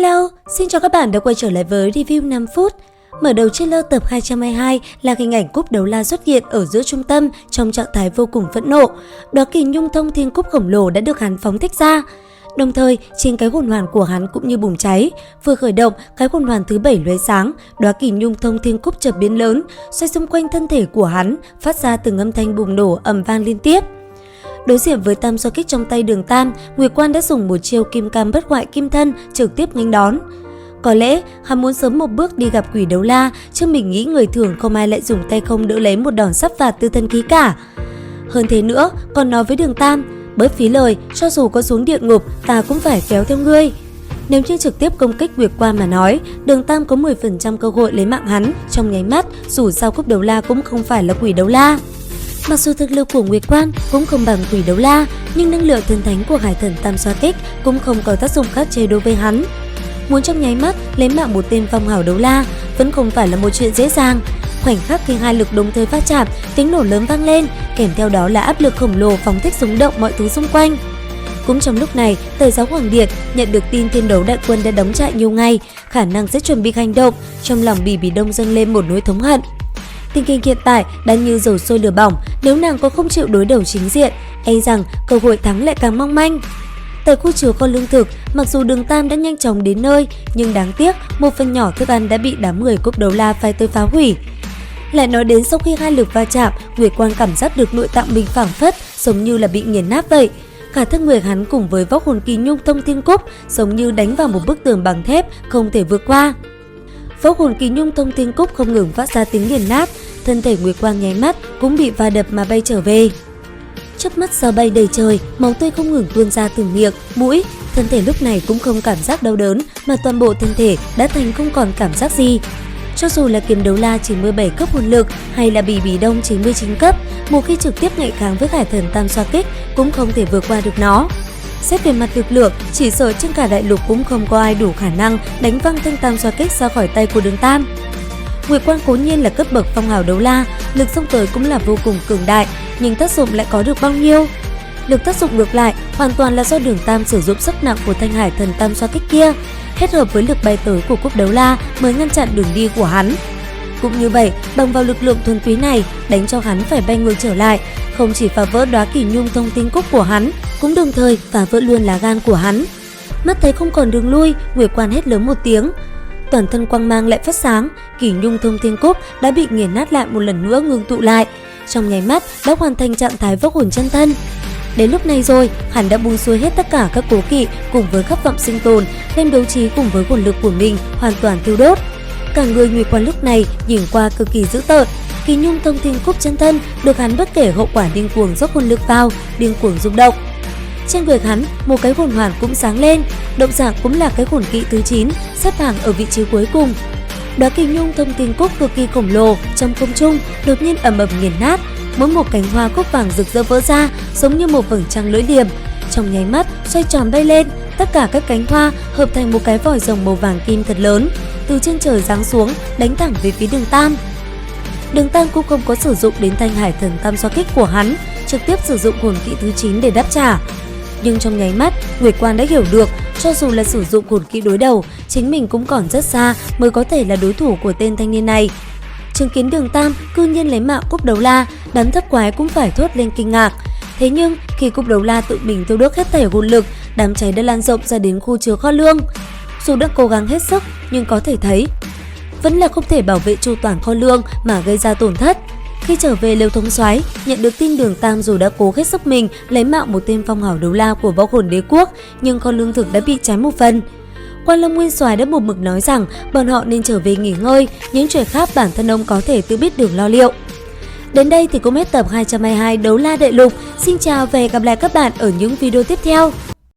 Hello, xin chào các bạn đã quay trở lại với review 5 phút. Mở đầu trailer tập 222 là hình ảnh cúp đấu la xuất hiện ở giữa trung tâm trong trạng thái vô cùng phẫn nộ. Đó kỳ nhung thông thiên cúp khổng lồ đã được hắn phóng thích ra. Đồng thời, trên cái hồn hoàn của hắn cũng như bùng cháy. Vừa khởi động, cái hồn hoàn thứ 7 lóe sáng, đóa kỳ nhung thông thiên cúp chợt biến lớn, xoay xung quanh thân thể của hắn, phát ra từng âm thanh bùng nổ ầm vang liên tiếp. Đối diện với tam xoa kích trong tay Đường Tam, Nguyệt Quan đã dùng một chiêu kim cam bất hoại kim thân trực tiếp nghênh đón. Có lẽ hắn muốn sớm một bước đi gặp quỷ đấu la, chứ mình nghĩ người thường không ai lại dùng tay không đỡ lấy một đòn sắp phạt từ thân khí cả. Hơn thế nữa, còn nói với Đường Tam, bớt phí lời, cho dù có xuống địa ngục, ta cũng phải kéo theo ngươi. Nếu như trực tiếp công kích Nguyệt Quan mà nói, Đường Tam có 10% cơ hội lấy mạng hắn trong nháy mắt, dù sao cúp đấu la cũng không phải là quỷ đấu la. Mặc dù thực lực của Nguyệt Quan cũng không bằng quỷ đấu la, nhưng năng lượng thần thánh của Hải Thần Tam xoa kích cũng không có tác dụng khắc chế đối với hắn. Muốn trong nháy mắt lấy mạng một tên phong hào đấu la vẫn không phải là một chuyện dễ dàng. Khoảnh khắc khi hai lực đồng thời va chạm, tiếng nổ lớn vang lên, kèm theo đó là áp lực khổng lồ phóng thích rung động mọi thứ xung quanh. Cũng trong lúc này, Tề Giáo Hoàng Điện nhận được tin Thiên Đấu Đại Quân đã đóng trại nhiều ngày, khả năng sẽ chuẩn bị hành động. Trong lòng Bỉ Đông dâng lên một nỗi thống hận. Tình hình hiện tại đã như dầu sôi lửa bỏng, nếu nàng có không chịu đối đầu chính diện, e rằng cơ hội thắng lại càng mong manh. Tại khu chứa kho lương thực, mặc dù Đường Tam đã nhanh chóng đến nơi, nhưng đáng tiếc một phần nhỏ thức ăn đã bị đám người cúp đấu la phái tới phá hủy. Lại nói đến sau khi hai lực va chạm, Nguyệt Quan cảm giác được nội tạng mình phảng phất, giống như là bị nghiền nát vậy. Cả thân người hắn cùng với vóc hồn kỳ nhung thông thiên cúp giống như đánh vào một bức tường bằng thép không thể vượt qua. Vóc hồn kỳ nhung thông thiên cúp không ngừng phát ra tiếng nghiền nát, thân thể Nguyệt Quan nháy mắt cũng bị va đập mà bay trở về. Chớp mắt sao bay đầy trời, máu tươi không ngừng tuôn ra từ miệng, mũi, thân thể lúc này cũng không cảm giác đau đớn mà toàn bộ thân thể đã thành không còn cảm giác gì. Cho dù là kiếm đấu la 97 cấp hồn lực hay là Bỉ Đông 99 cấp, một khi trực tiếp ngạnh kháng với Hải Thần Tam xoa kích cũng không thể vượt qua được nó. Xét về mặt lực lượng, chỉ sợ trên cả đại lục cũng không có ai đủ khả năng đánh văng thanh tam xoa kích ra khỏi tay của Đường Tam. Nguyệt Quan cố nhiên là cấp bậc phong hào đấu la, lực xông tới cũng là vô cùng cường đại, nhưng tác dụng lại có được bao nhiêu? Lực tác dụng ngược lại hoàn toàn là do Đường Tam sử dụng sức nặng của thanh Hải Thần Tam xoa kích kia, kết hợp với lực bay tới của cúp đấu la mới ngăn chặn đường đi của hắn. Cũng như vậy, bằng vào lực lượng thuần túy này, đánh cho hắn phải bay ngược trở lại, không chỉ phá vỡ đóa kỳ nhung thông thiên cúp của hắn, cũng đồng thời phá vỡ luôn lá gan của hắn. Mắt thấy không còn đường lui, Nguyệt Quan hét lớn một tiếng. Toàn thân quang mang lại phát sáng, kỳ nhung thông thiên cúp đã bị nghiền nát lại một lần nữa ngưng tụ lại, trong nháy mắt đã hoàn thành trạng thái vóc hồn chân thân. Đến lúc này rồi, hắn đã buông xuôi hết tất cả các cố kỵ cùng với khát vọng sinh tồn, đem đấu trí cùng với hồn lực của mình hoàn toàn tiêu đốt. Cả người Nguyệt Quan lúc này nhìn qua cực kỳ dữ tợn, kỳ nhung thông thiên cúp chân thân được hắn bất kể hậu quả điên cuồng dốc hồn lực vào, điên cuồng rung động. Trên người hắn, một cái hồn hoàn cũng sáng lên, động dạng cũng là cái hồn kỵ thứ 9, xếp hàng ở vị trí cuối cùng. Đóa kỳ nhung thông thiên cúp cực kỳ khổng lồ trong không trung đột nhiên ầm ầm nghiền nát, mỗi một cánh hoa cúc vàng rực rỡ vỡ ra, giống như một vầng trăng lưỡi liềm, trong nháy mắt xoay tròn bay lên, tất cả các cánh hoa hợp thành một cái vòi rồng màu vàng kim thật lớn, từ trên trời giáng xuống đánh thẳng về phía Đường Tam. Đường Tam cũng không có sử dụng đến thanh Hải Thần Tam xoa kích của hắn, trực tiếp sử dụng hồn kỵ thứ 9 để đáp trả. Nhưng trong nháy mắt, Nguyệt Quan đã hiểu được, cho dù là sử dụng hồn kỵ đối đầu, chính mình cũng còn rất xa mới có thể là đối thủ của tên thanh niên này. Chứng kiến Đường Tam cư nhiên lấy mạng cúp đấu la, đám thất quái cũng phải thốt lên kinh ngạc. Thế nhưng khi cúp đấu la tự mình tiêu đốt hết thể hồn lực, đám cháy đã lan rộng ra đến khu chứa kho lương. Dù đã cố gắng hết sức, nhưng có thể thấy vẫn là không thể bảo vệ chu toàn kho lương mà gây ra tổn thất. Khi trở về lều thống soái, nhận được tin Đường Tam dù đã cố hết sức mình lấy mạng một tên phong hào đấu la của võ hồn đế quốc, nhưng kho lương thực đã bị cháy một phần. Quan Long Nguyên Soái đã một mực nói rằng bọn họ nên trở về nghỉ ngơi, những chuyện khác bản thân ông có thể tự biết đường lo liệu. Đến đây thì cũng hết tập 222 Đấu La Đại Lục. Xin chào và hẹn gặp lại các bạn ở những video tiếp theo.